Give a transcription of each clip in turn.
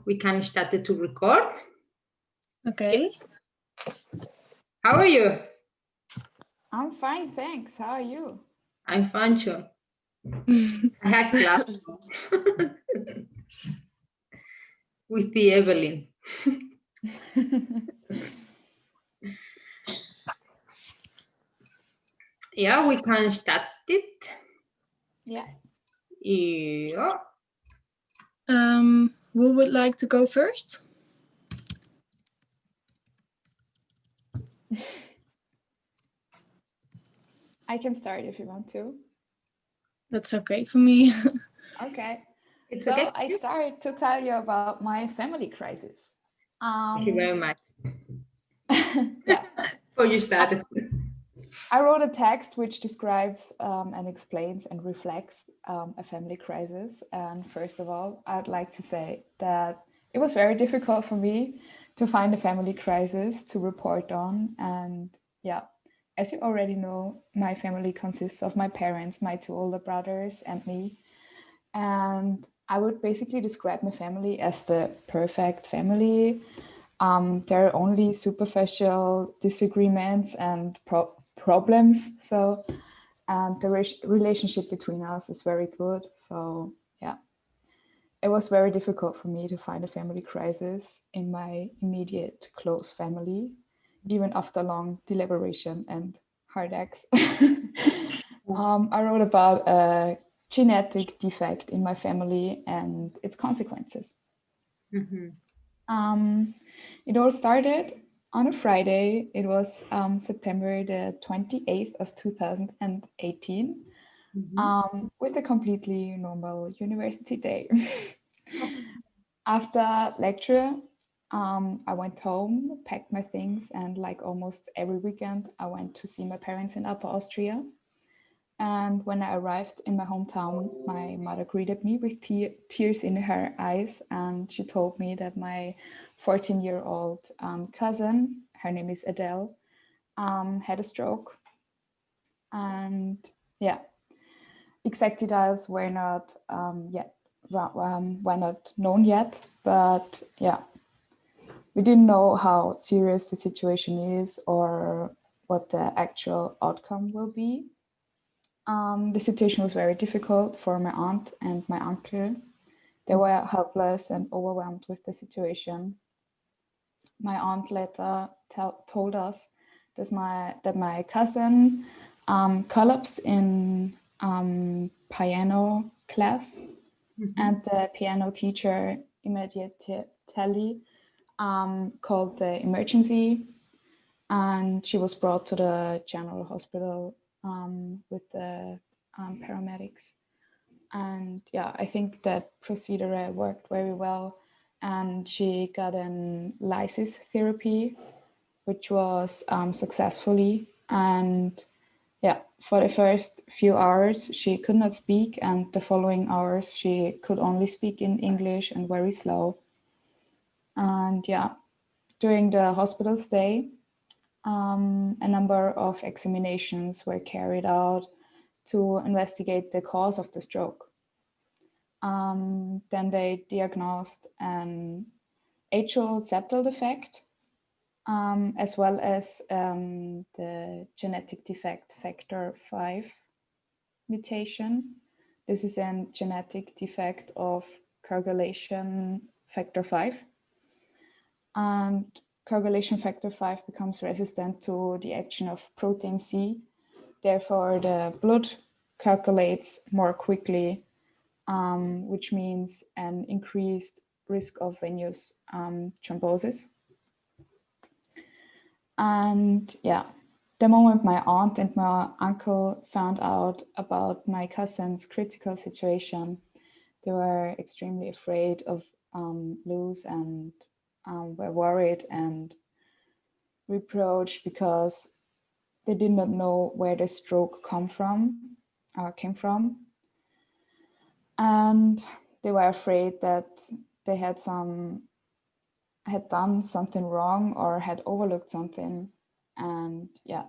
We can start to record. Okay. Yes. How are you? I'm fine, thanks. How are you? I'm fine too. I had class with the Evelyn. Yeah, we can start it. Yeah. Yeah. Who would like to go first? I can start if you want to. That's okay for me. Okay. It's So okay. I start to tell you about my family crisis. Thank you very much Yeah. for you started. I wrote a text which describes and explains and reflects a family crisis. And first of all, I'd like to say that it was very difficult for me to find a family crisis to report on. And yeah, as you already know, my family consists of my parents, my two older brothers, and me. And I would basically describe my family as the perfect family. There are only superficial disagreements and problems. So, and the relationship between us is very good. So, yeah, it was very difficult for me to find a family crisis in my immediate close family, even after long deliberation and heartaches. I wrote about a genetic defect in my family and its consequences. It all started on a Friday. It was September the 28th of 2018, with a completely normal university day. After lecture, I went home, packed my things, and like almost every weekend, I went to see my parents in Upper Austria. And when I arrived in my hometown, my mother greeted me with tears in her eyes. And she told me that my 14-year-old cousin, her name is Adele, had a stroke. And yeah, exact details were not were not known yet. But yeah, we didn't know how serious the situation is or what the actual outcome will be. The situation was very difficult for my aunt and my uncle. They were helpless and overwhelmed with the situation. My aunt later told us that my cousin collapsed in piano class, and the piano teacher immediately called the emergency, and she was brought to the general hospital with the paramedics. And yeah, I think that procedure worked very well. And she got an lysis therapy, which was successfully. And yeah, for the first few hours, she could not speak. And the following hours, she could only speak in English and very slow. And yeah, during the hospital stay, a number of examinations were carried out to investigate the cause of the stroke. Then they diagnosed an atrial septal defect, as well as the genetic defect factor 5 mutation. This is a genetic defect of coagulation factor 5. And coagulation factor 5 becomes resistant to the action of protein C. Therefore, the blood coagulates more quickly, which means an increased risk of venous thrombosis. And yeah, the moment my aunt and my uncle found out about my cousin's critical situation, they were extremely afraid of lose and were worried and reproached because they did not know where the stroke came from. And they were afraid that they had done something wrong or had overlooked something. And yeah,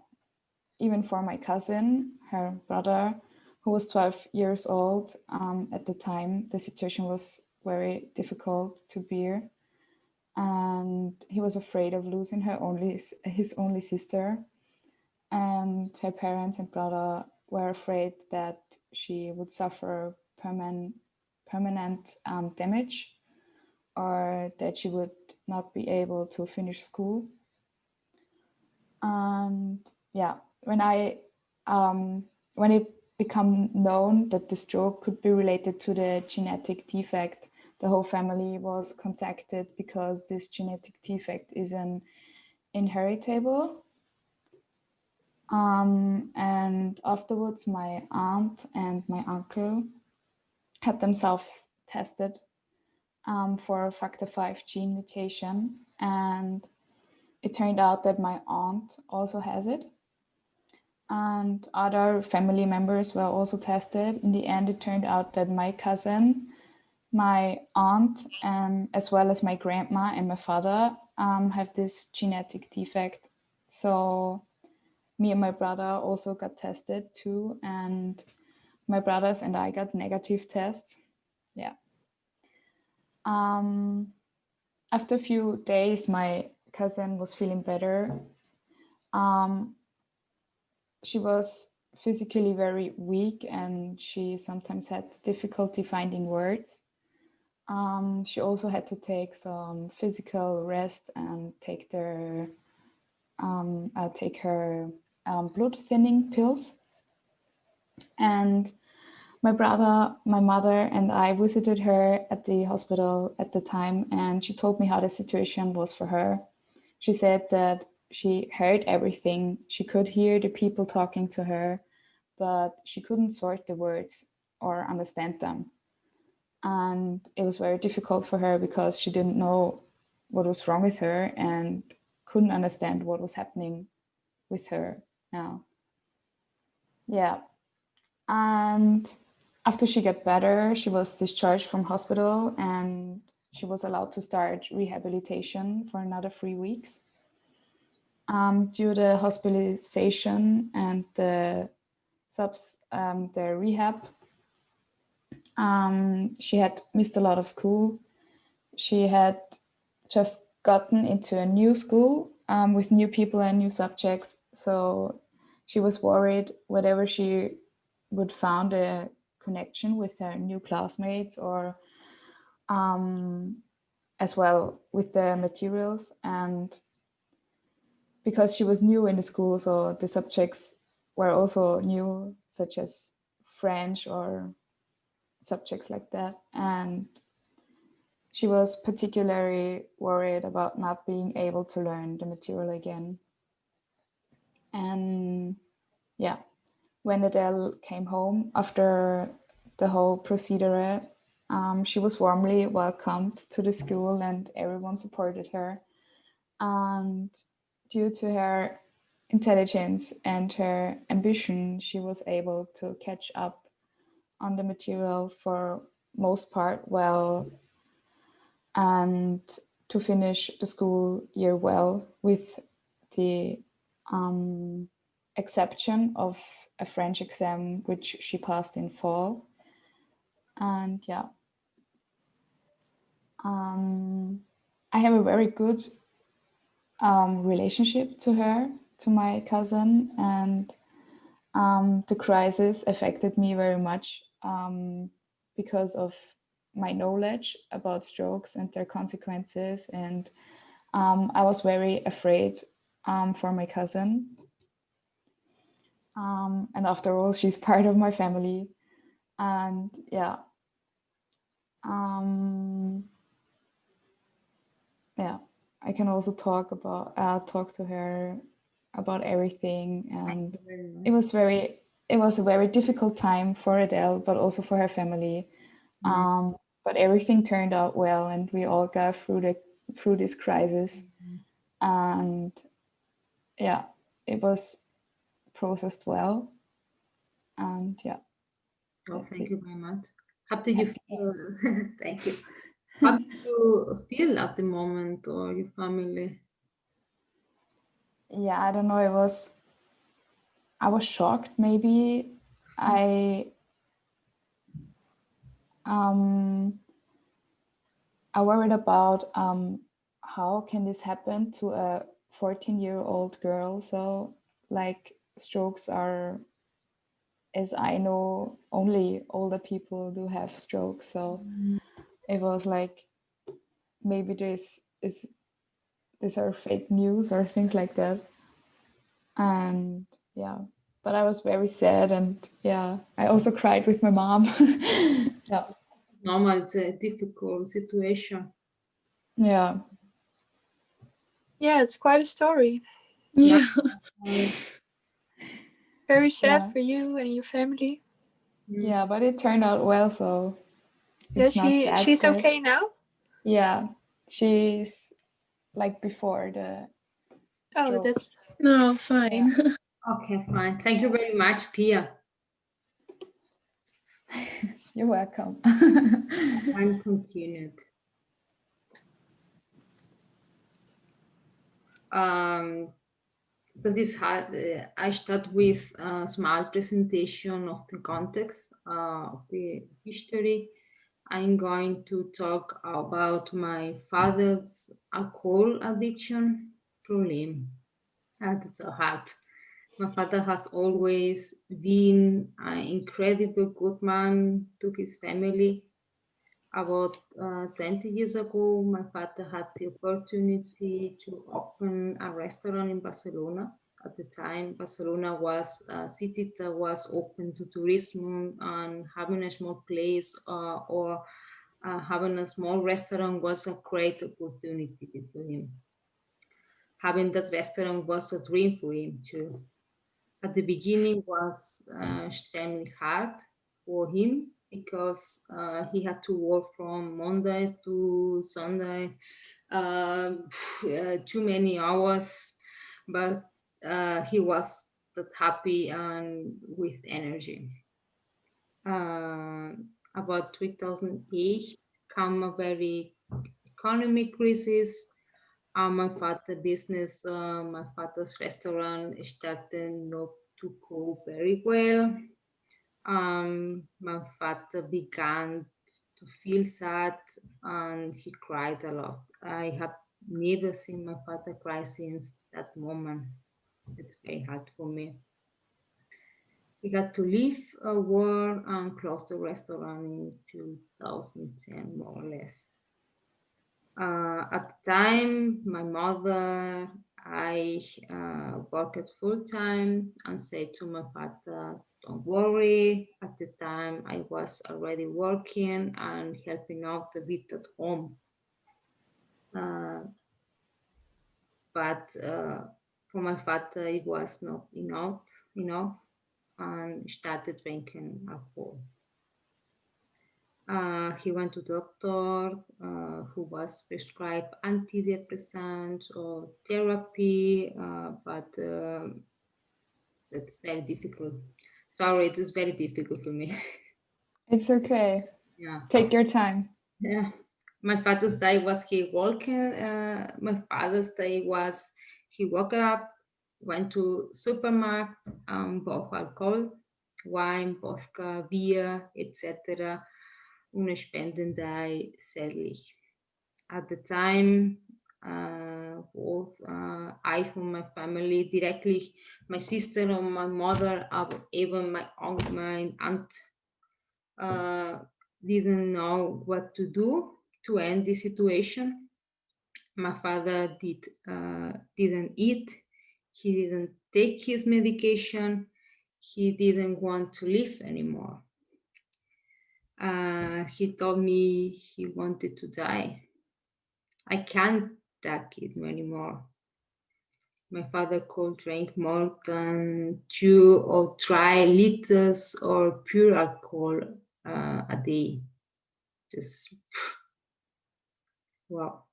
even for my cousin, her brother, who was 12 years old at the time, the situation was very difficult to bear. And he was afraid of losing his only sister. And her parents and brother were afraid that she would suffer permanent damage, or that she would not be able to finish school. And yeah, when it became known that the stroke could be related to the genetic defect, the whole family was contacted, because this genetic defect is an inheritable. And afterwards, my aunt and my uncle had themselves tested for factor V gene mutation, and it turned out that my aunt also has it. And other family members were also tested. In the end, it turned out that my cousin, my aunt, as well as my grandma and my father have this genetic defect. So me and my brother also got tested too, and my brothers and I got negative tests. Yeah. After a few days, my cousin was feeling better. She was physically very weak, and she sometimes had difficulty finding words. She also had to take some physical rest and take her blood thinning pills. And my brother, my mother, and I visited her at the hospital at the time, and she told me how the situation was for her. She said that she heard everything. She could hear the people talking to her, but she couldn't sort the words or understand them. And it was very difficult for her, because she didn't know what was wrong with her and couldn't understand what was happening with her now. Yeah. And after she got better, she was discharged from hospital, and she was allowed to start rehabilitation for another 3 weeks. Due to hospitalization and the rehab, she had missed a lot of school. She had just gotten into a new school with new people and new subjects. So she was worried whether she would found a connection with her new classmates, or as well with the materials. And because she was new in the school, so the subjects were also new, such as French or subjects like that. And she was particularly worried about not being able to learn the material again. And yeah, when Adele came home after the whole procedure, she was warmly welcomed to the school, and everyone supported her. And due to her intelligence and her ambition, she was able to catch up on the material for most part well, and to finish the school year well, with the exception of a French exam, which she passed in fall. And yeah, I have a very good relationship to her, to my cousin, and the crisis affected me very much because of my knowledge about strokes and their consequences. And I was very afraid for my cousin. And after all, she's part of my family. And yeah, yeah, I can also talk to her about everything. And it was a very difficult time for Adele, but also for her family. But everything turned out well, and we all got through this crisis. And yeah, it was processed well. And yeah. Oh, That's thank it. you very much. How did you feel? Thank you. How did you feel at the moment, or your family? Yeah, I don't know. I was shocked. Maybe I I worried about how can this happen to a 14-year-old girl. So like strokes are, as I know, only older people do have strokes. So it was like maybe these are fake news or things like that. And yeah, but I was very sad, and yeah, I also cried with my mom. Yeah. Normal, it's a difficult situation. Yeah. Yeah, it's quite a story. Yeah. Very sad Yeah. for you and your family. Yeah, but it turned out well, so Yeah, it's not that she's sad. okay now. Yeah, she's like before the Oh, stroke. that's No, fine. Okay, fine. Thank you very much, Pia. You're welcome. And continued. Das ist halt, I start with a small presentation of the context of the history. I'm going to talk about my father's alcohol addiction problem. That's so hard. My father has always been an incredible good man to his family. About 20 years ago, my father had the opportunity to open a restaurant in Barcelona. At the time, Barcelona was a city that was open to tourism, and having a small place or having a small restaurant was a great opportunity for him. Having that restaurant was a dream for him too. At the beginning was extremely hard for him because he had to work from Monday to Sunday, too many hours, but he was that happy and with energy. About 2008 come a very economic crisis. My father business, my father's restaurant started not to go very well. My father began to feel sad and he cried a lot. I have never seen my father cry since that moment. It's very hard for me. He had to leave work and close the restaurant in 2010, more or less. At the time, my mother, I worked full time and said to my father, don't worry. At the time, I was already working and helping out a bit at home. But for my father, it was not enough, and started drinking alcohol. He went to doctor who was prescribed antidepressant or therapy, but it's very difficult. Sorry, it is very difficult for me. It's okay. Yeah. Take your time. Yeah. My father's day was he walking. My father's day was he woke up, went to supermarket, bought alcohol, wine, vodka, beer, etc. Ohne Spendendei sämtlich. At the time, both I from my family directly, my sister and my mother, even my aunt didn't know what to do to end the situation. My father didn't eat. He didn't take his medication. He didn't want to live anymore. He told me he wanted to die. I can't take it anymore. My father could drink more than 2 or 3 liters of pure alcohol a day. Just wow.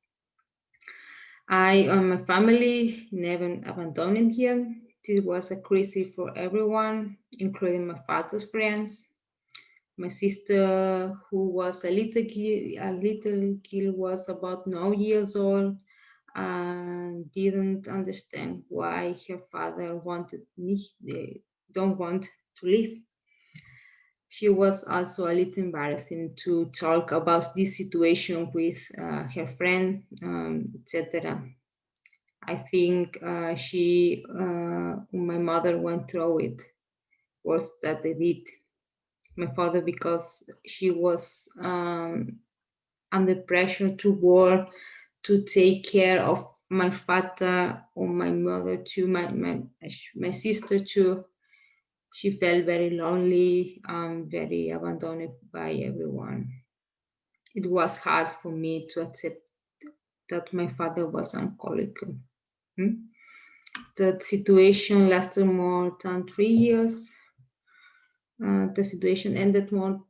I and my family never abandoned him. This was a crisis for everyone, including my father's friends. My sister, who was a little girl, was about 9 years old and didn't understand why her father wanted nicht, don't want to live. she was also a little embarrassing to talk about this situation with her friends, etc. I think my mother went through it worse that they did. My father, because she was under pressure to work, to take care of my father or my mother too, my sister too. She felt very lonely, very abandoned by everyone. It was hard for me to accept that my father was alcoholic. That situation lasted more than 3 years. The situation ended more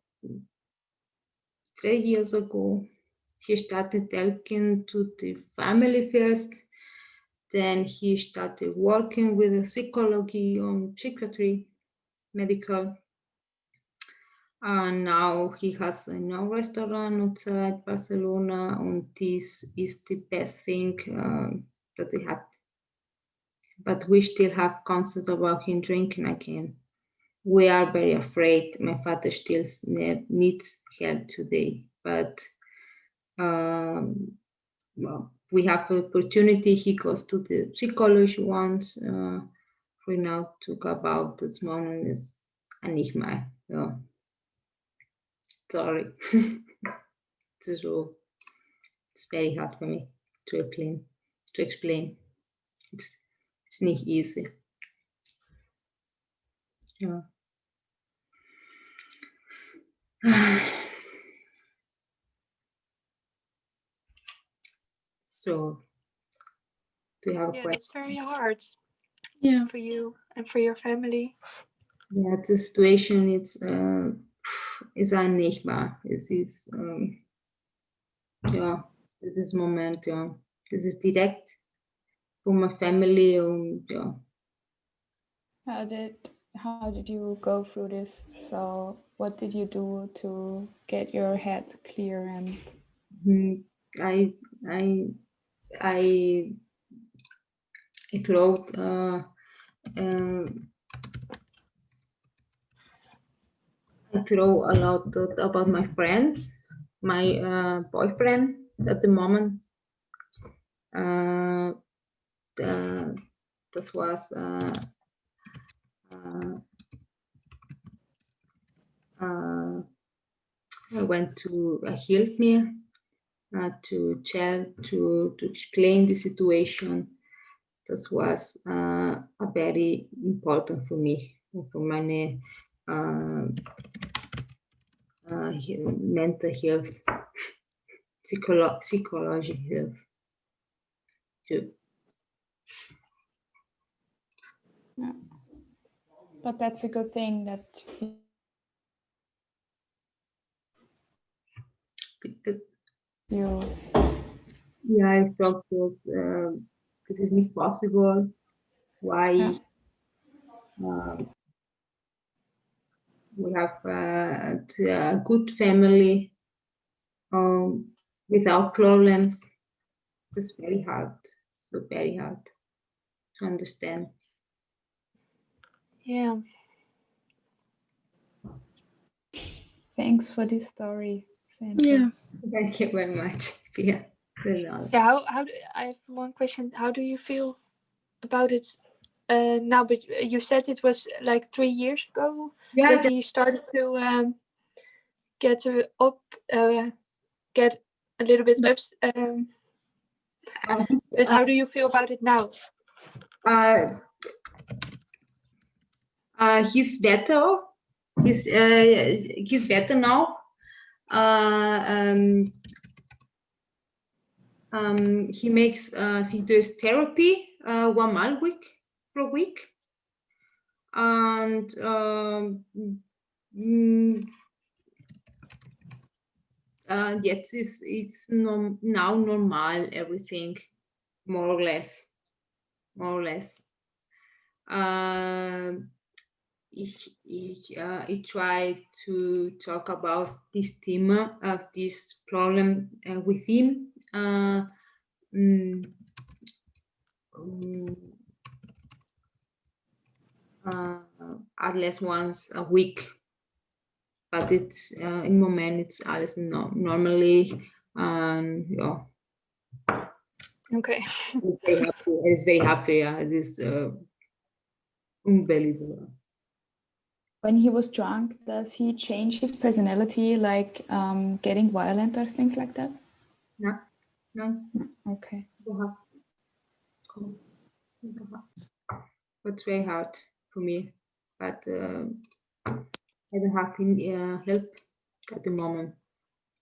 3 years ago. He started talking to the family first. Then he started working with the psychology on psychiatry, medical. And now he has a new restaurant outside Barcelona, and this is the best thing that they have. But we still have concerns about him drinking again. We are very afraid. My father still needs help today, but well, we have an opportunity. He goes to the psychology once. We now talk about this morning is enigma. Yeah. Sorry. So it's very hard for me to explain. It's not easy. Yeah. So do you have a Yeah, question? that's very hard Yeah. for you and for your family. Yeah, the situation is enigma. Es ist ja, dieses Moment, ja, das ist direkt von my family und ja. How did you go through this? So what did you do to get your head clear and I wrote I throw a lot about my friends, my boyfriend at the moment. This was I went to help me to tell to explain the situation. This was a very important for me for my mental health, psychology health too. yeah. But that's a good thing that you Yeah, I thought this is not possible. Why we have a good family without problems? It's very hard, so very hard to understand. Yeah. thanks for this story, Sandra. Yeah. Thank you very much. Yeah, Yeah. I have one question. How do you feel about it now? But you said it was like 3 years ago that he started to get up, get a little bit up. But how do you feel about it now? He's better. He's better now. He makes he does therapy 1 month per week, and yes, it's now normal everything, more or less. Ich try to talk about this theme of this problem with him at least once a week. but it's im Moment it's alles normally, and yeah, Okay. it's very happy. Yeah, it is unbelievable. When he was drunk, does he change his personality, like getting violent or things like that? No, no, Okay. it's very hard for me, but I don't have help at the moment.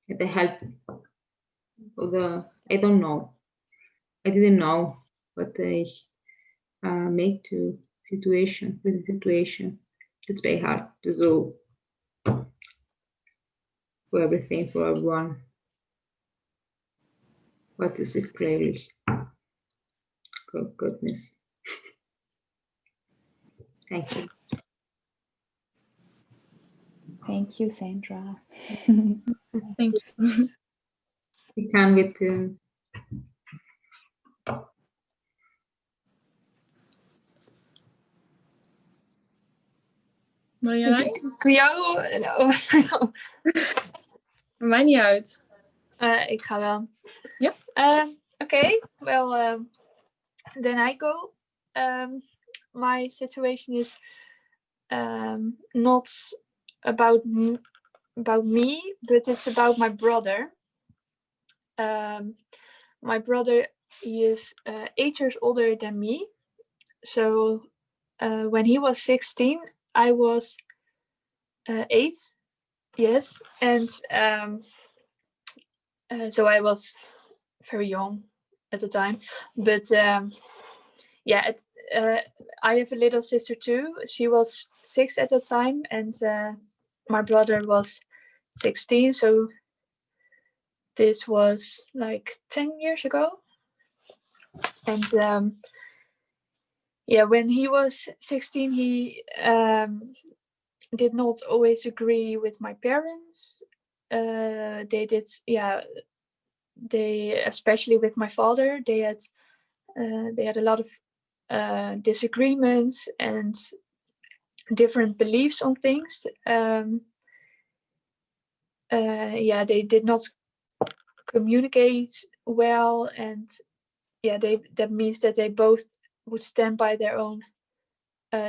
The help for I don't know. I didn't know what they make to situation with the situation. It's very hard to do for everything for everyone. What is it clearly? Goodness. Thank you. Thank you, Sandra. Thank you. We can with Marjolein? Voor jou? Voor mij niet uit. Ik ga wel. Ja. Okay, well, then I go. My situation is not about me, but it's about my brother. My brother, he is 8 years older than me. So when he was 16, I was 8. Yes, and so I was very young at the time. But yeah, I have a little sister too. She was 6 at the time, and my brother was 16. So this was like 10 years ago. And yeah, when he was 16, he did not always agree with my parents. They did, yeah. They, especially with my father, they had a lot of disagreements and different beliefs on things. Yeah, they did not communicate well, and yeah, that means that they both would stand by their own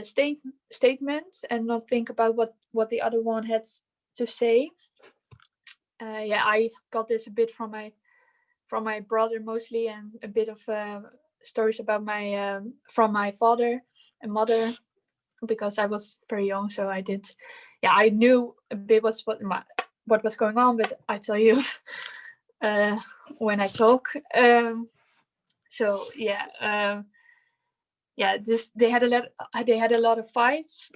statements and not think about what the other one had to say. Yeah, I got this a bit from my brother mostly, and a bit of stories about my from my father and mother, because I was very young. So I did, yeah, I knew a bit what was going on, but I tell you when I talk. So yeah, yeah, they had a lot of fights,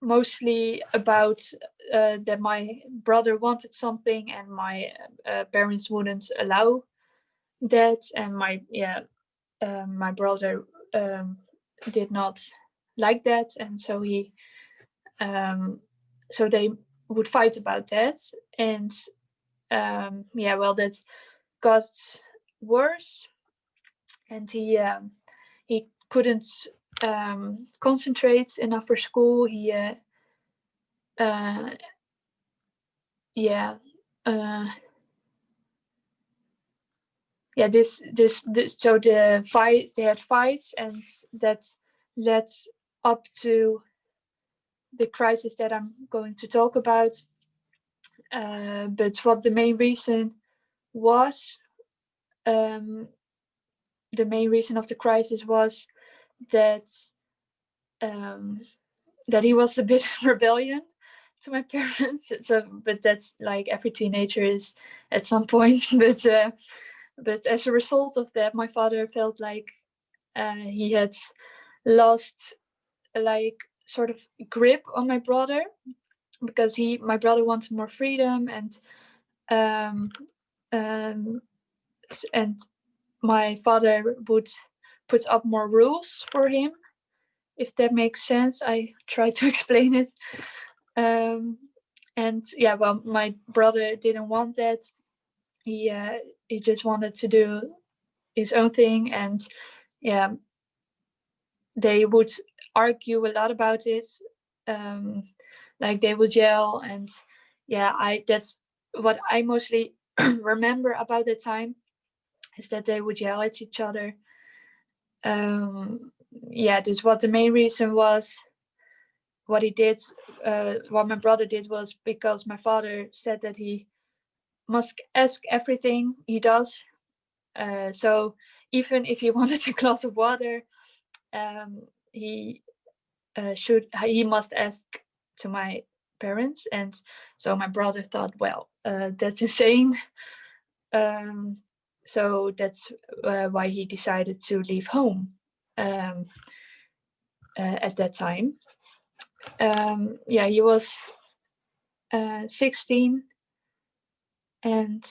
mostly about that my brother wanted something and my parents wouldn't allow that, and my brother did not like that, and so so they would fight about that, and yeah, well, that got worse, and he couldn't concentrate enough for school. He yeah yeah, this so they had fights, and that led up to the crisis that I'm going to talk about. But what the main reason was, the main reason of the crisis was that that he was a bit rebellion to my parents. So, but that's like every teenager is at some point. But as a result of that, my father felt like he had lost like sort of grip on my brother, because my brother wanted more freedom, and my father would put up more rules for him, if that makes sense. I try to explain it. And yeah, well, my brother didn't want that. He just wanted to do his own thing, and yeah, they would argue a lot about it. like they would yell, and that's what I mostly remember about that time, is that they would yell at each other. That's what the main reason was. What he did, what my brother did, was because my father said that he must ask everything he does. So even if he wanted a glass of water, he must ask to my parents. And so my brother thought, well, that's insane. So that's why he decided to leave home at that time. He was 16, and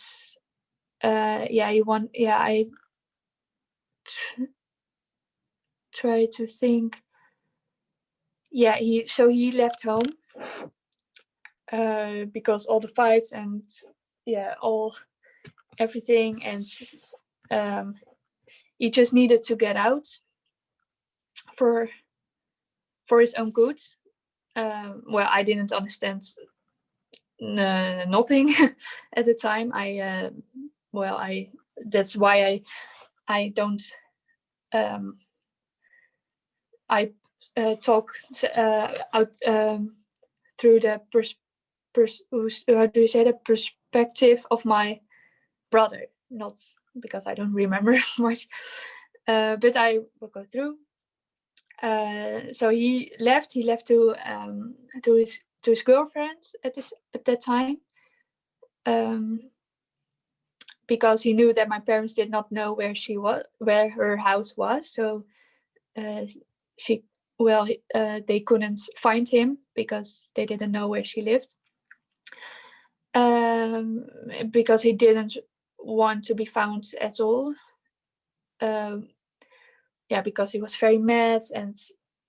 I try to think. He left home because all the fights and everything, and he just needed to get out for his own good. I didn't understand nothing at the time. That's why I don't I talk out through the perspective of my brother, not because I don't remember much, but I will go through. So he left to his girlfriend at that time, because he knew that my parents did not know where her house was. So they couldn't find him because they didn't know where she lived, because he didn't want to be found at all. Because he was very mad, and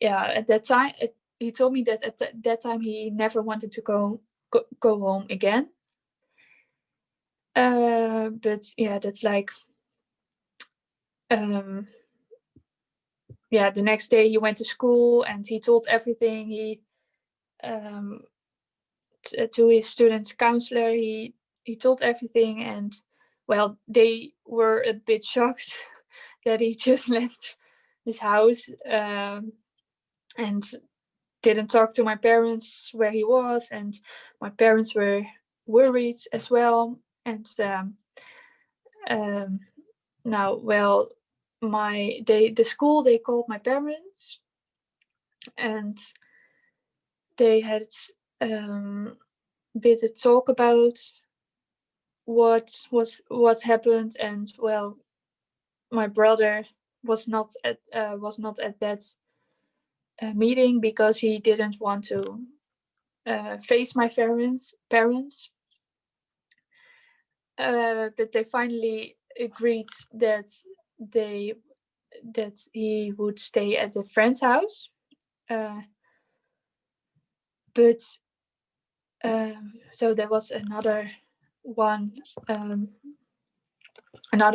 at that time he told me that at that time he never wanted to go home again. But that's like the next day he went to school and he told everything. He to his student counselor, he told everything, and they were a bit shocked that he just left his house and didn't talk to my parents where he was, and my parents were worried as well. And the school, they called my parents, and they had a bit of talk about what happened. And my brother was not at that meeting because he didn't want to face my parents. But they finally agreed that he would stay at a friend's house. But so there was another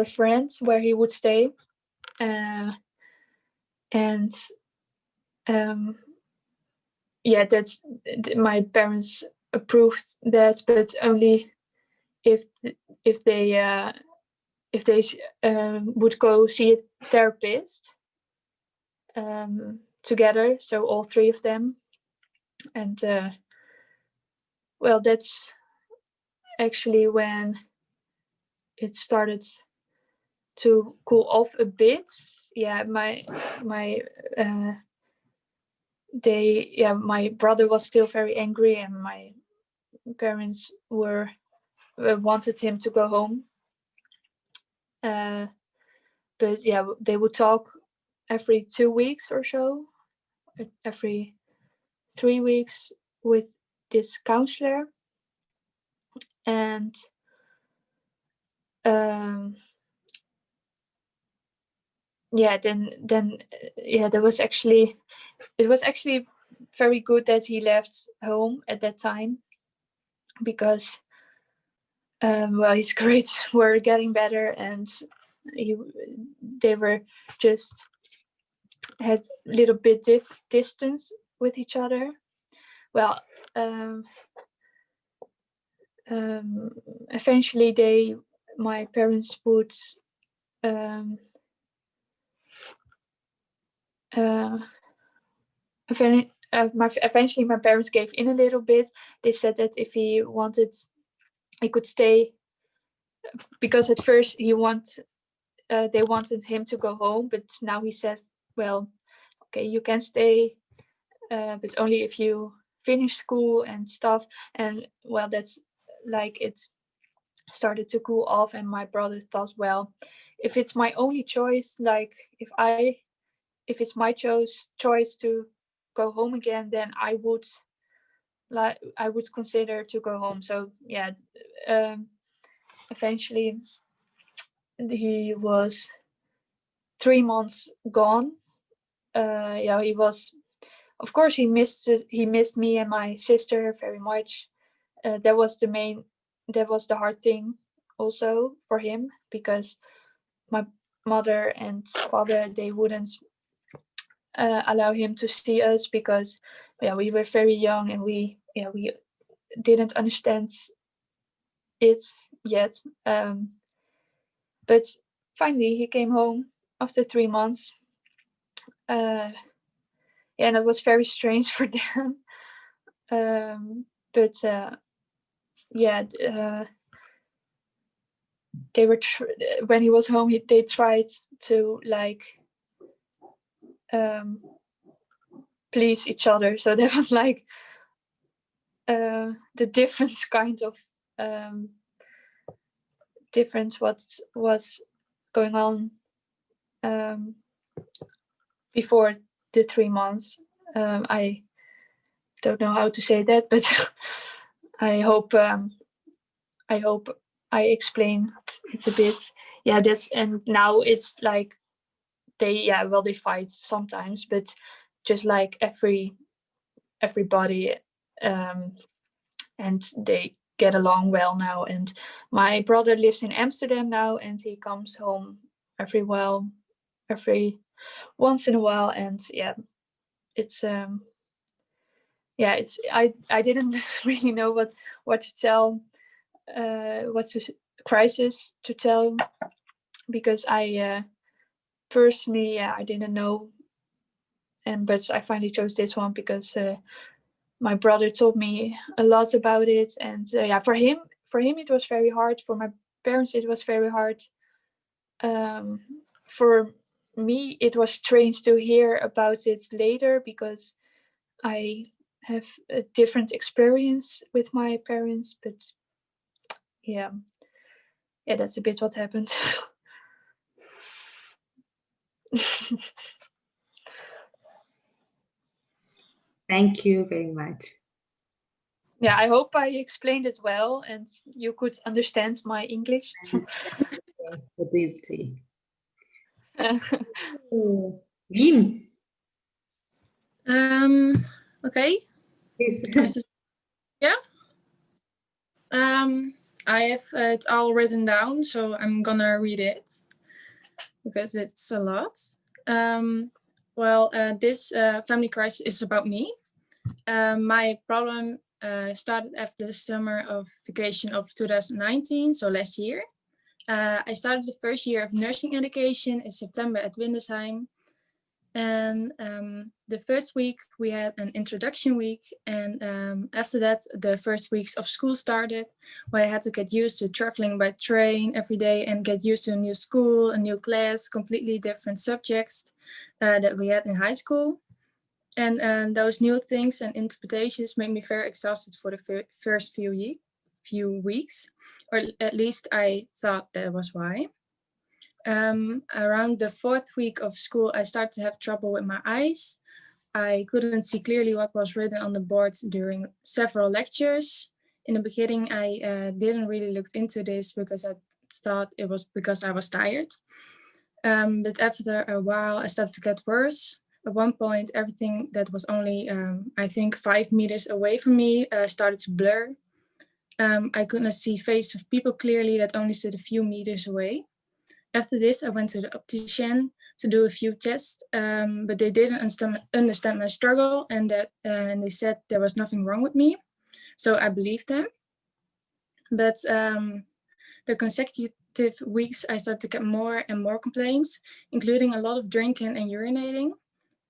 friend where he would stay, and that's my parents approved that, but only if they would go see a therapist together, so all three of them. And that's actually when it started to cool off a bit. My brother was still very angry, and my parents wanted him to go home. But they would talk every 2 weeks or so, every 3 weeks, with this counselor. And then it was actually very good that he left home at that time, because his grades were getting better, and they were just had a little bit distance with each other. eventually my parents would eventually my parents gave in a little bit. They said that if he wanted, he could stay, because at first they wanted him to go home, but now he said, well, okay, you can stay, but only if you finish school and stuff. And well, that's like, it started to cool off, and my brother thought, well, if it's my only choice, like if it's my choice to go home again, then I would consider to go home. So yeah, eventually he was 3 months gone. Yeah, he was, of course, he missed me and my sister very much. That was the hard thing also for him, because my mother and father, they wouldn't allow him to see us, because we were very young, and we didn't understand it yet. But finally he came home after 3 months. And it was very strange for them. But they were when he was home, they tried to like please each other. So that was like the different kinds of difference what was going on before the 3 months. I don't know how to say that, but I hope I explained it a bit. Yeah, and now it's like they fight sometimes, but just like everybody, and they get along well now. And my brother lives in Amsterdam now, and he comes home every once in a while. And it's I didn't really know what to tell, what's a crisis to tell, because I personally I didn't know, but I finally chose this one because my brother told me a lot about it. And for him it was very hard. For my parents it was very hard. For me it was strange to hear about it later, because I have a different experience with my parents. But yeah, that's a bit what happened. Thank you very much. Yeah, I hope I explained it well and you could understand my English. Wien. Okay. Yeah. I have it all written down, so I'm gonna read it because it's a lot. This family crisis is about me. My problem started after the summer of vacation of 2019, so last year. I started the first year of nursing education in September at Windesheim. And the first week we had an introduction week, and after that the first weeks of school started, where I had to get used to traveling by train every day and get used to a new school, a new class, completely different subjects that we had in high school. And those new things and interpretations made me very exhausted for the first few weeks, or at least I thought that was why. Around the 4th week of school, I started to have trouble with my eyes. I couldn't see clearly what was written on the board during several lectures. In the beginning, I didn't really look into this because I thought it was because I was tired. But after a while, I started to get worse. At one point, everything that was only, I think, 5 meters away from me started to blur. I could not see faces of people clearly that only stood a few meters away. After this, I went to the optician to do a few tests, but they didn't understand my struggle, and they said there was nothing wrong with me. So I believed them. But the consecutive weeks, I started to get more and more complaints, including a lot of drinking and urinating.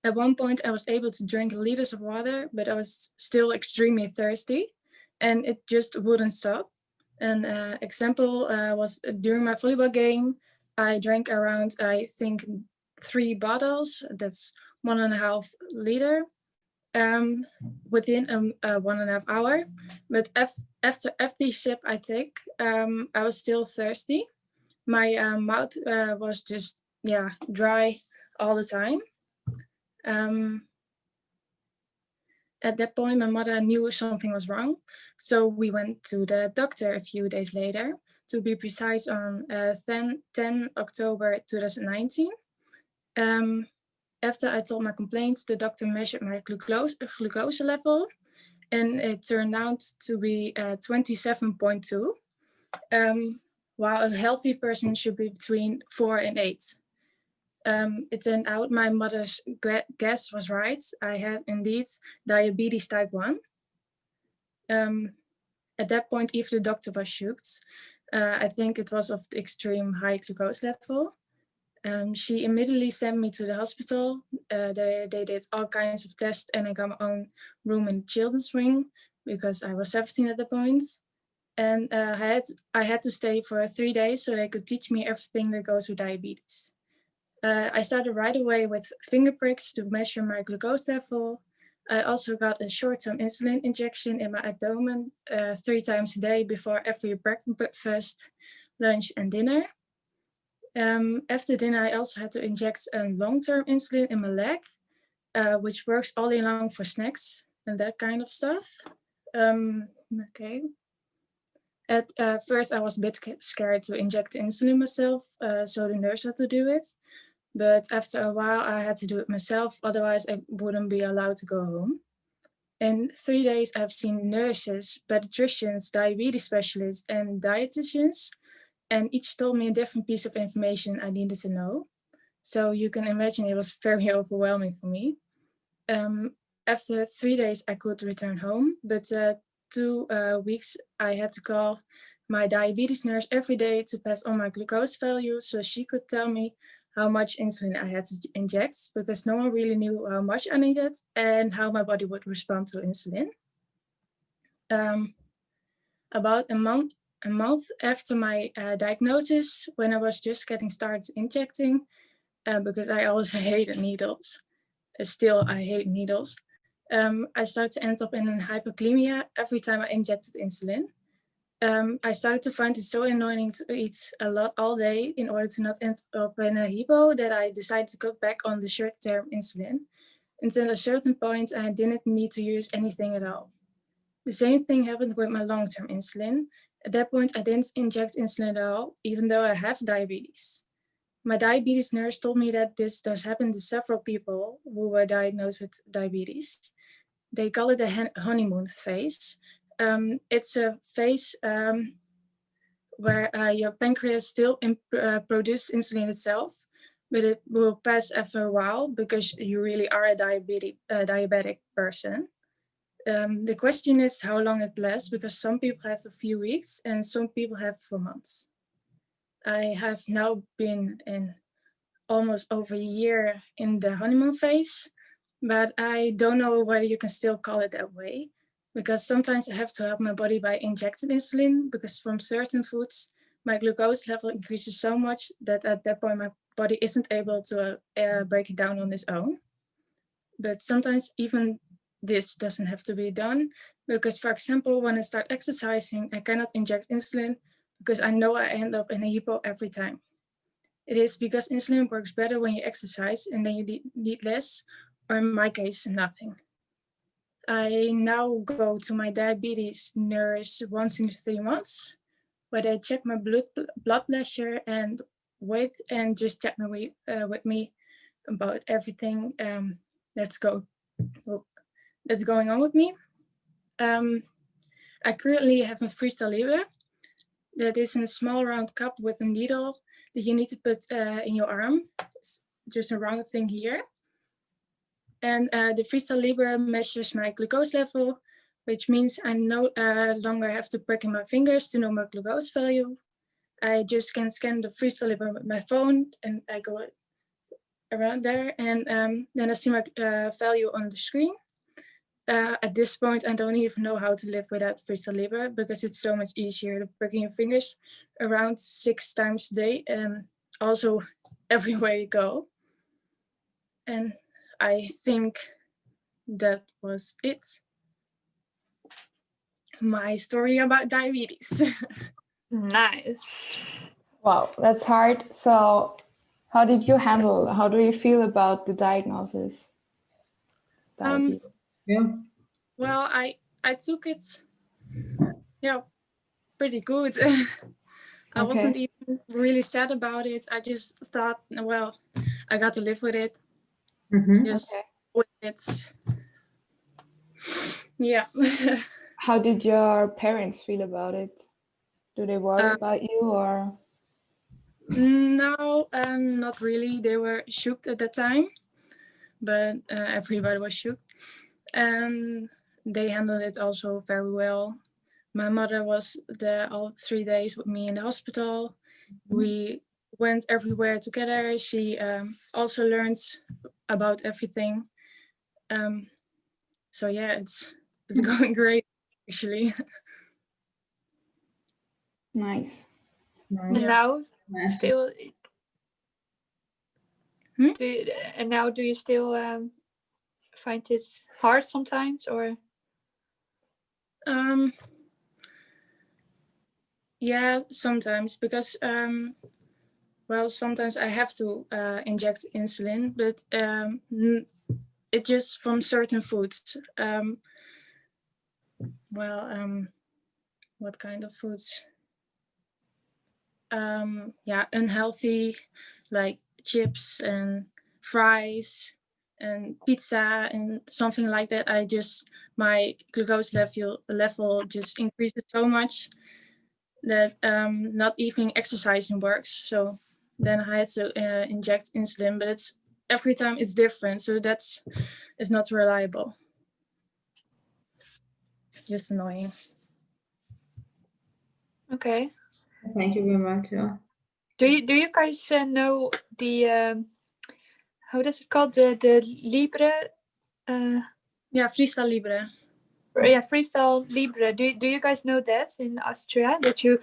At one point, I was able to drink liters of water, but I was still extremely thirsty, and it just wouldn't stop. An example was during my volleyball game, I drank around, I think, 3 bottles. That's 1.5 liter within 1.5 hour. But after every sip I take, I was still thirsty. My mouth was just dry all the time. At that point, my mother knew something was wrong, so we went to the doctor a few days later, to be precise on 10 October 2019. After I told my complaints, the doctor measured my glucose level, and it turned out to be 27.2, while a healthy person should be between 4 and 8. It turned out my mother's guess was right. I had indeed diabetes type 1. At that point, even the doctor was shocked. I think it was of the extreme high glucose level. She immediately sent me to the hospital. They did all kinds of tests, and I got my own room in the children's wing because I was 17 at the point. And I had to stay for 3 days so they could teach me everything that goes with diabetes. I started right away with finger pricks to measure my glucose level. I also got a short-term insulin injection in my abdomen 3 times a day before every breakfast, lunch, and dinner. After dinner, I also had to inject a long-term insulin in my leg, which works all day long for snacks and that kind of stuff. Okay. At first, I was a bit scared to inject insulin myself, so the nurse had to do it. But after a while, I had to do it myself, otherwise I wouldn't be allowed to go home. In 3 days, I've seen nurses, pediatricians, diabetes specialists, and dietitians, and each told me a different piece of information I needed to know. So you can imagine it was very overwhelming for me. After 3 days, I could return home, but 2 weeks, I had to call my diabetes nurse every day to pass on my glucose value so she could tell me how much insulin I had to inject, because no one really knew how much I needed and how my body would respond to insulin. About a month after my diagnosis, when I was just getting started injecting, because I also hated needles. Still, I hate needles. I started to end up in a hypoglycemia every time I injected insulin. I started to find it so annoying to eat a lot all day in order to not end up in a hypo that I decided to cut back on the short-term insulin. Until a certain point, I didn't need to use anything at all. The same thing happened with my long-term insulin. At that point, I didn't inject insulin at all, even though I have diabetes. My diabetes nurse told me that this does happen to several people who were diagnosed with diabetes. They call it the honeymoon phase. It's a phase where your pancreas still produces insulin itself, but it will pass after a while because you really are a diabetic person. The question is how long it lasts, because some people have a few weeks and some people have for months. I have now been in almost over a year in the honeymoon phase, but I don't know whether you can still call it that way, because sometimes I have to help my body by injecting insulin, because from certain foods, my glucose level increases so much that at that point, my body isn't able to break it down on its own. But sometimes even this doesn't have to be done, because for example, when I start exercising, I cannot inject insulin because I know I end up in a hypo every time. It is because insulin works better when you exercise and then you need less, or in my case, nothing. I now go to my diabetes nurse once in 3 months, where they check my blood pressure and weight and just chat with me about everything that's going on with me. I currently have a freestyle libre that is in a small round cup with a needle that you need to put in your arm. It's just a round thing here. And the freestyle libre measures my glucose level, which means I no longer have to prick in my fingers to know my glucose value. I just can scan the freestyle Libre with my phone, and I go around there, and then I see my value on the screen. At this point, I don't even know how to live without freestyle Libre, because it's so much easier to pricking your fingers around 6 times a day, and also everywhere you go. And I think that was it. My story about diabetes. Nice. Wow, that's hard. So how did you handle, how do you feel about the diagnosis? Diabetes. Yeah. Well, I took it, pretty good. I wasn't even really sad about it. I just thought, well, I got to live with it. Just with it. Yeah. How did your parents feel about it? Do they worry about you or? No, not really. They were shocked at that time, but everybody was shocked. And they handled it also very well. My mother was there all 3 days with me in the hospital. We went everywhere together. She also learned about everything. So yeah, it's going great actually. Nice. And now still Hmm? do you still find it hard sometimes, or? Yeah, sometimes, because well, sometimes I have to inject insulin, but it's just from certain foods. What kind of foods? Yeah, unhealthy, like chips and fries and pizza and something like that. My glucose level just increases so much that not even exercising works. So then I had to inject insulin, but every time it's different. So it's not reliable. Just annoying. Okay. Thank you very much. Yeah. Do you guys know the how does it called, the Libre? Yeah, freestyle Libre. Yeah, freestyle Libre. Do you guys know that in Austria, that you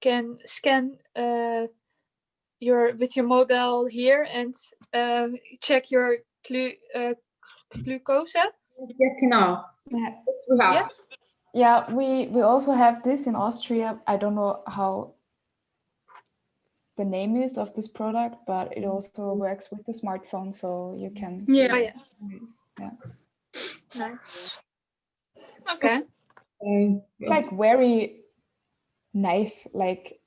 can scan with your mobile here and check your glucose? Yeah, genau. Yeah. Yes, we have. Yeah, we also have this in Austria. I don't know how the name is of this product, but it also works with the smartphone, so you can. Yeah. Oh, yeah. Yeah. Nice. Okay. Like very nice. Like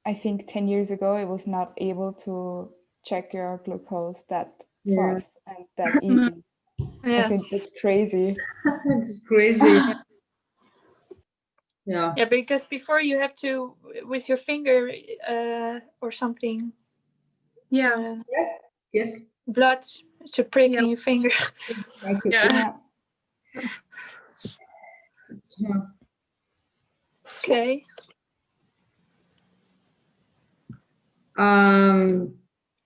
I think 10 years ago, it was not able to check your glucose that fast and that easy. Yeah. I think that's crazy. It's crazy. Yeah. Yeah, because before you have to, with your finger or something. Yeah. Yes. Blood to prick in Yeah. your finger. Thank you. Yeah. Yeah. Okay.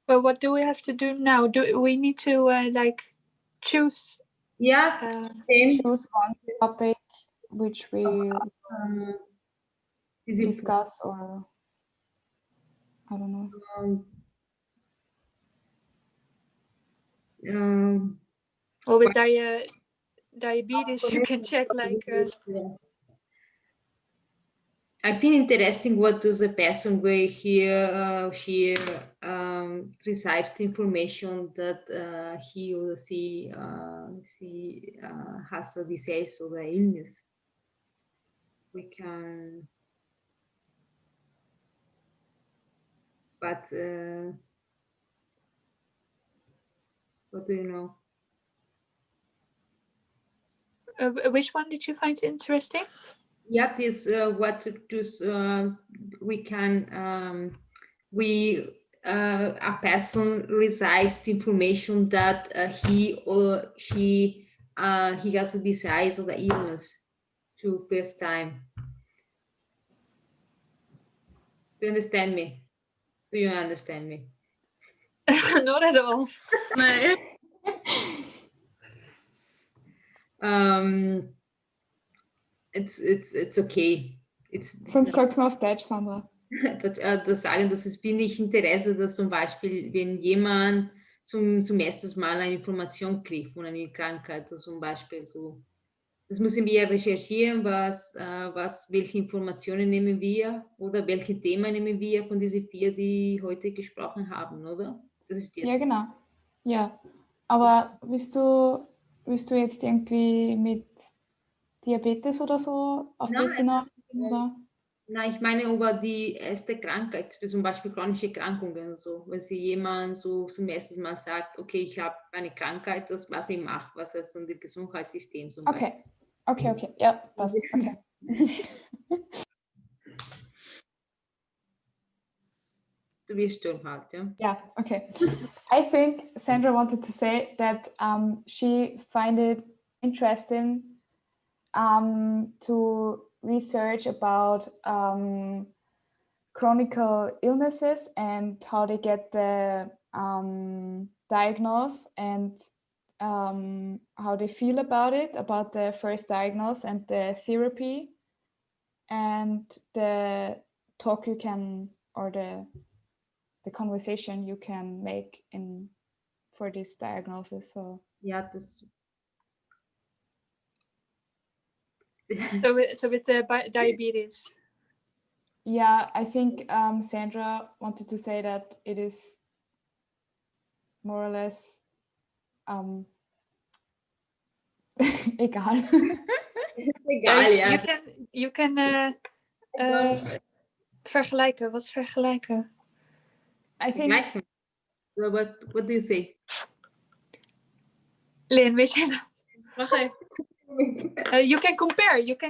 Well, what do we have to do now? Do we need to like choose? Yeah. Same. Choose one topic which we discuss, or I don't know. Well, with diabetes, you can check like. I find interesting what does a person where here she receives the information that he or she has a disease or the illness. We can, but what do you know? Which one did you find interesting? Yeah, this what to do. We can a person receives the information that he or she he has a disease or the illness to first time. Do you understand me? Do you understand me? Not at all. Nee. It's okay. Sonst sag's mal auf Deutsch, Sandra. Das sagen, das ist, finde ich, Interesse, dass zum Beispiel, wenn jemand zum erstes Mal eine Information kriegt von einer Krankheit, so zum Beispiel so, das müssen wir recherchieren, welche Informationen nehmen wir oder welche Themen nehmen wir von diesen 4, die heute gesprochen haben, oder? Das ist jetzt. Ja, genau. Ja, aber willst du jetzt irgendwie mit Diabetes oder so auf das hinaus? Oder? Nein, ich meine über die erste Krankheit, wie zum Beispiel chronische Erkrankungen und so. Wenn sie jemand so zum ersten Mal sagt, okay, ich habe eine Krankheit, was ich mache, was ist unser Gesundheitssystem zum Beispiel. Okay. Ja, passt. Okay. Du wirst schon halt, ja? Yeah, okay. I think Sandra wanted to say that she find it interesting to research about chronic illnesses and how they get the diagnosis and how they feel about it, about the first diagnosis and the therapy and the talk you can, or the conversation you can make for this diagnosis. So Ja, das. So with the diabetes. yeah, I think Sandra wanted to say that it is more or less egal. Ist egal, ja. You can vergelijken. Wat is vergelijken? I think Vergleichen. So, what do you say? Lynn, weet je dat? Wacht even. You can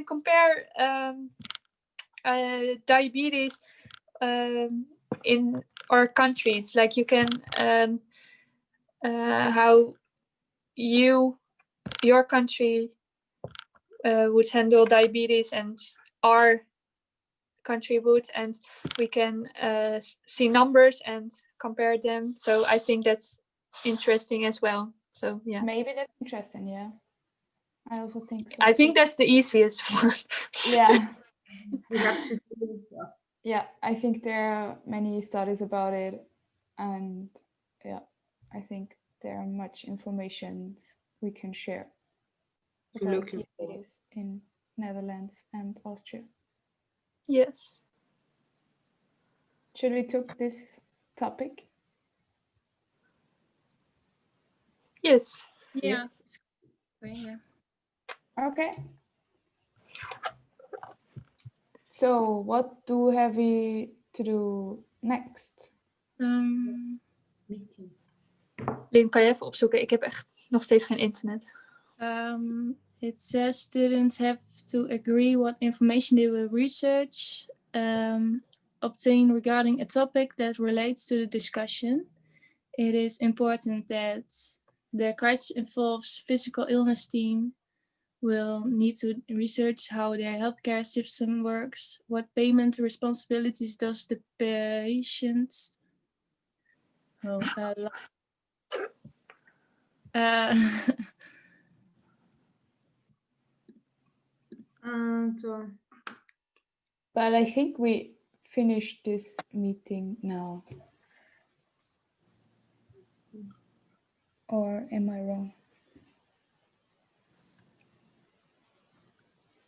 compare diabetes in our countries. Like you can how your country would handle diabetes and our country would, and we can see numbers and compare them. So I think that's interesting as well. So yeah, maybe that's interesting. Yeah, I also think so. I think that's the easiest one. Yeah. We have to do, Yeah, I think there are many studies about it, and yeah, I think there are much information we can share To about look into. diabetes in Netherlands and Austria. Yes. Should we take this topic? Yes. Ja. Ja. Okay. So what do we have to do next? Meeting. Lynn, kan je even opzoeken? Ik heb echt nog steeds geen internet. It says students have to agree what information they will research, obtain regarding a topic that relates to the discussion. It is important that the crisis involves physical illness team will need to research how their healthcare system works, what payment responsibilities does the patient So. But I think we finished this meeting now. Or am I wrong?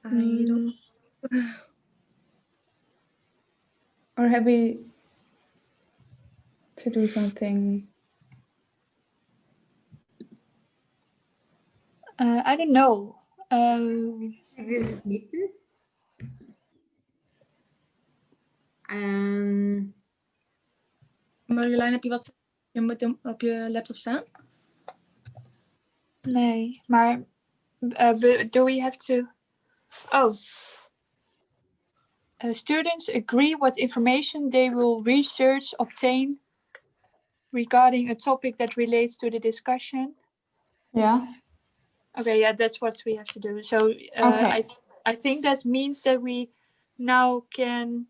I don't. Or have we to do something? I don't know. This is needed. Marjolein, heb je wat op je laptop staan? Nee, maar do we have to... Oh. Students agree what information they will research, obtain regarding a topic that relates to the discussion. Yeah. Okay, yeah, that's what we have to do. So I think that means that we now can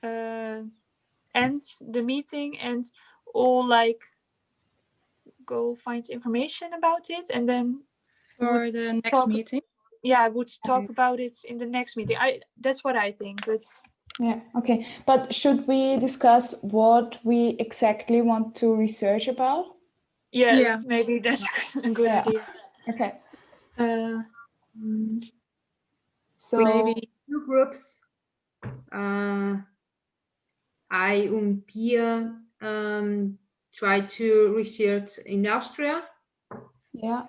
end the meeting and all like go find information about it, and then For the next meeting. I would talk about it in the next meeting. That's what I think. But yeah, okay. But should we discuss what we exactly want to research about? Yeah. Maybe that's a good idea. Okay. So maybe 2 groups. I and Pia try to research in Austria. Yeah.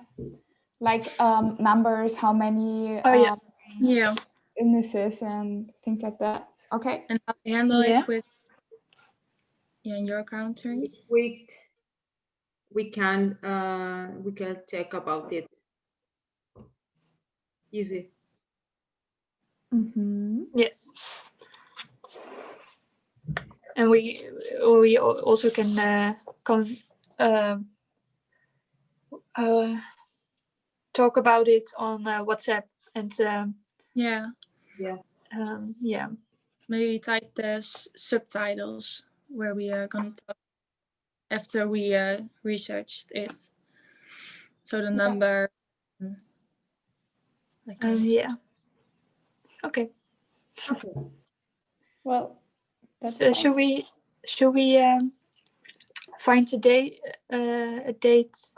Like numbers, how many yeah, illnesses and things like that. Okay. and how to handle it with in your country. We can check about it. Easy. Yes. And we also can talk about it on WhatsApp and Yeah. Maybe type the subtitles where we are going to talk after we researched it. So the number. yeah. Okay. Well, that's fine. Should we find a date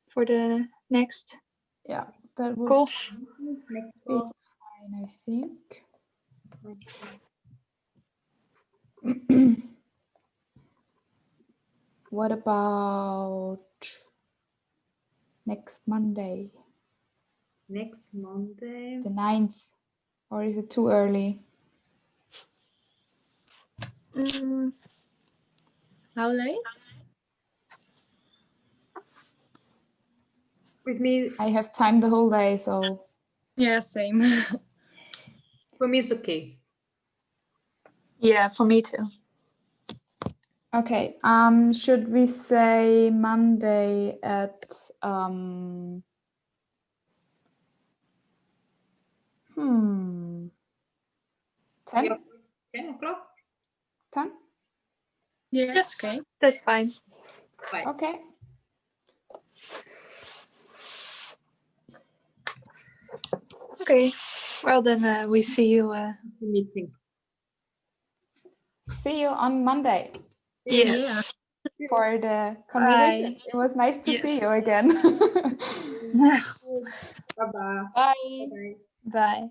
for the next that would call? be fine, I think. What about next Monday? Next Monday. The 9th, or is it too early? How late? With me, I have time the whole day, so. Yeah, same. For me, it's okay. Yeah, for me too. Okay. Should we say Monday at 10? 10 o'clock? 10? Yes, okay. That's fine. Bye. Okay. Okay. Well, then we see you. Meeting. See you on Monday. Yes. For the conversation. Bye. It was nice to see you again. Bye-bye. Bye. Bye-bye. Bye.